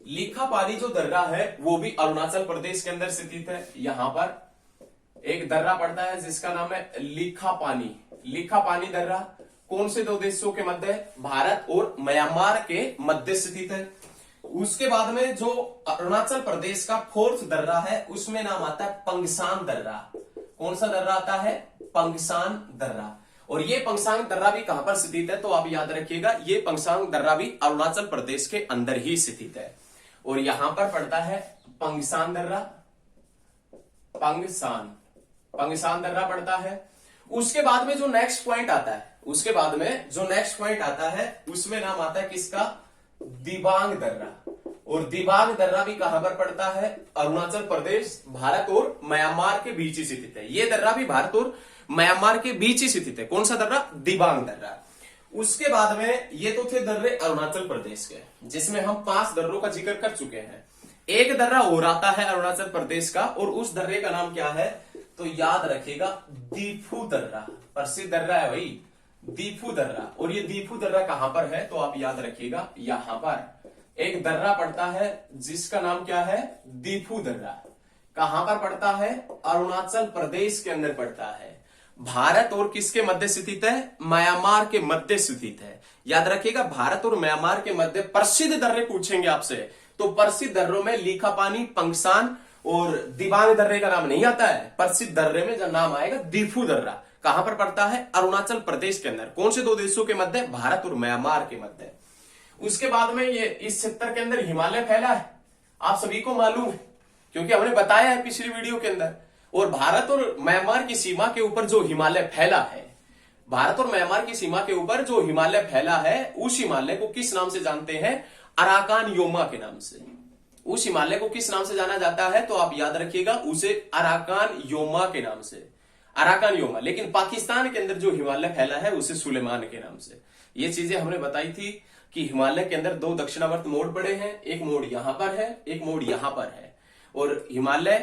लिखापानी जो दर्रा है वो भी अरुणाचल प्रदेश के अंदर स्थित है। यहां पर एक दर्रा पड़ता है जिसका नाम है लिखापानी। लिखापानी दर्रा कौन से 2 देशों के मध्य? भारत और म्यांमार के मध्य स्थित है। उसके बाद में जो अरुणाचल प्रदेश का 4th दर्रा है उसमें नाम आता है पंगसान दर्रा। कौन सा दर्रा आता है? पंगसान दर्रा। और ये पंगसान दर्रा भी कहां पर स्थित है? तो आप याद रखिएगा, ये पंगसान दर्रा भी अरुणाचल प्रदेश के अंदर ही स्थित है और यहां पर पड़ता है पंगसान दर्रा। पंगसान दर्रा पड़ता है। उसके बाद में जो नेक्स्ट पॉइंट आता है, उसमें नाम आता है किसका? दिबांग दर्रा। और दिबांग दर्रा भी कहां पर पड़ता है? अरुणाचल प्रदेश, भारत और म्यांमार के बीच ही स्थित है। ये दर्रा भी भारत और म्यांमार के बीच ही स्थित है। कौन सा दर्रा? दिबांग दर्रा। उसके बाद में ये तो थे दर्रे अरुणाचल प्रदेश के, जिसमें हम 5 दर्रों का जिक्र कर चुके हैं। एक दर्रा और आता है अरुणाचल प्रदेश का और उस दर्रे का नाम क्या है? तो याद रखिएगा, दीफू दर्रा। प्रसिद्ध दर्रा है भाई, दीफू दर्रा। और ये दीफू दर्रा कहां पर है? तो आप याद रखिएगा, यहां पर एक दर्रा पड़ता है जिसका नाम क्या है? दीफू दर्रा। कहां पर पड़ता है? अरुणाचल प्रदेश के अंदर पड़ता है। भारत और किसके मध्य स्थित है? म्यांमार के मध्य स्थित है। याद रखिएगा, भारत और म्यांमार के मध्य प्रसिद्ध दर्रे पूछेंगे आपसे, तो प्रसिद्ध दर्रों में लिखापानी, पंगसान और दिबांग दर्रे का नाम नहीं आता है। प्रसिद्ध दर्रे में जो नाम आएगा दीफू दर्रा। कहां पर पड़ता है? अरुणाचल प्रदेश के अंदर। कौन से 2 देशों के मध्य? भारत और म्यांमार के मध्य। उसके बाद में ये इस क्षेत्र के अंदर हिमालय फैला है, आप सभी को मालूम है क्योंकि हमने बताया है पिछली वीडियो के अंदर। और भारत और म्यांमार की सीमा के ऊपर जो हिमालय फैला है, भारत और म्यांमार की सीमा के ऊपर जो हिमालय फैला है, उस हिमालय को किस नाम से जानते हैं? अराकान योमा के नाम से। उस हिमालय को किस नाम से जाना जाता है? तो आप याद रखिएगा, उसे अराकान योमा के नाम से, अराकान योमा। लेकिन पाकिस्तान के अंदर जो हिमालय फैला है उसे सुलेमान के नाम से। ये चीजें हमने बताई थी कि हिमालय के अंदर 2 दक्षिणावर्त मोड़ पड़े हैं, एक मोड़ यहां पर है, एक मोड़ यहां पर है। और हिमालय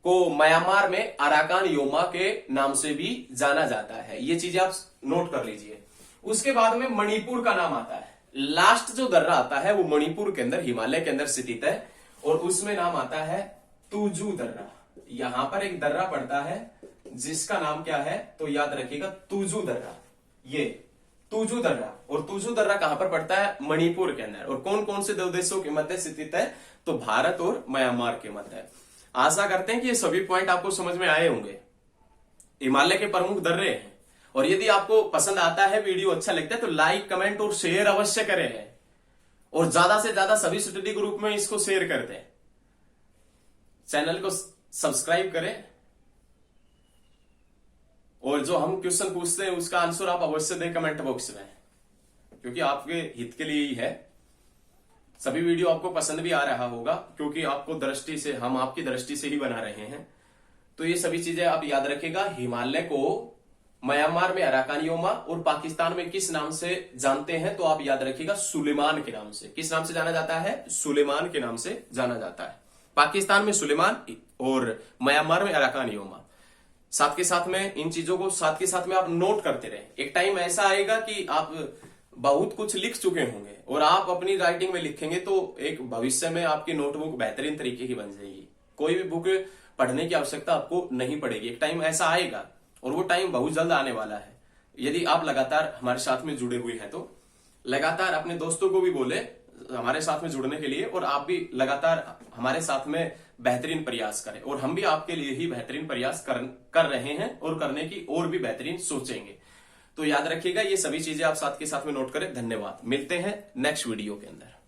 को म्यांमार में अराकान योमा के नाम से भी जाना जाता है। ये चीजें आप नोट कर लीजिए। उसके बाद में मणिपुर का नाम आता है। लास्ट जो दर्रा आता है वो मणिपुर के अंदर, हिमालय के अंदर स्थित है और उसमें नाम आता है तुजू दर्रा। यहां पर एक दर्रा पड़ता है जिसका नाम क्या है? तो याद रखिएगा, तुजू दर्रा। ये तुजू दर्रा। और तुजू दर्रा कहां पर पड़ता है? मणिपुर के अंदर। और कौन कौन से 2 देशों के मध्य स्थित है? तो भारत और म्यांमार के मध्य। आशा करते हैं कि ये सभी पॉइंट आपको समझ में आए होंगे। हिमालय के प्रमुख दर्रे हैं। और यदि आपको पसंद आता है, वीडियो अच्छा लगता है, तो लाइक, कमेंट और शेयर अवश्य करें। और ज्यादा से ज्यादा सभी स्टडी ग्रुप में इसको शेयर कर दें। चैनल को सब्सक्राइब करें और जो हम क्वेश्चन पूछते हैं उसका आंसर आप अवश्य दें कमेंट बॉक्स में, क्योंकि आपके हित के लिए ही है। सभी वीडियो आपको पसंद भी आ रहा होगा क्योंकि आपको दृष्टि से, हम आपकी दृष्टि से ही बना रहे हैं। तो ये सभी चीजें आप याद रखेगा। हिमालय को म्यांमार में अराकान योमा और पाकिस्तान में किस नाम से जानते हैं? तो आप याद रखिएगा, सुलेमान के नाम से। किस नाम से जाना जाता है? सुलेमान के नाम से जाना जाता है। पाकिस्तान में सुलेमान और म्यांमार में अराकान योमा। साथ के साथ में इन चीजों को साथ के साथ में आप नोट करते रहे। एक टाइम ऐसा आएगा कि आप बहुत कुछ लिख चुके होंगे और आप अपनी राइटिंग में लिखेंगे तो एक भविष्य में आपकी नोटबुक बेहतरीन तरीके की बन जाएगी। कोई भी बुक पढ़ने की आवश्यकता आपको नहीं पड़ेगी। एक टाइम ऐसा आएगा और वो टाइम बहुत जल्द आने वाला है। यदि आप लगातार हमारे साथ में जुड़े हुए हैं तो लगातार अपने दोस्तों को भी बोले, हमारे साथ में जुड़ने के लिए, और आप भी लगातार हमारे साथ में बेहतरीन प्रयास करें, और हम भी आपके लिए ही बेहतरीन प्रयास कर रहे हैं और करने की और भी बेहतरीन सोचेंगे। तो याद रखिएगा, ये सभी चीजें आप साथ के साथ में नोट करें। धन्यवाद, मिलते हैं नेक्स्ट वीडियो के अंदर।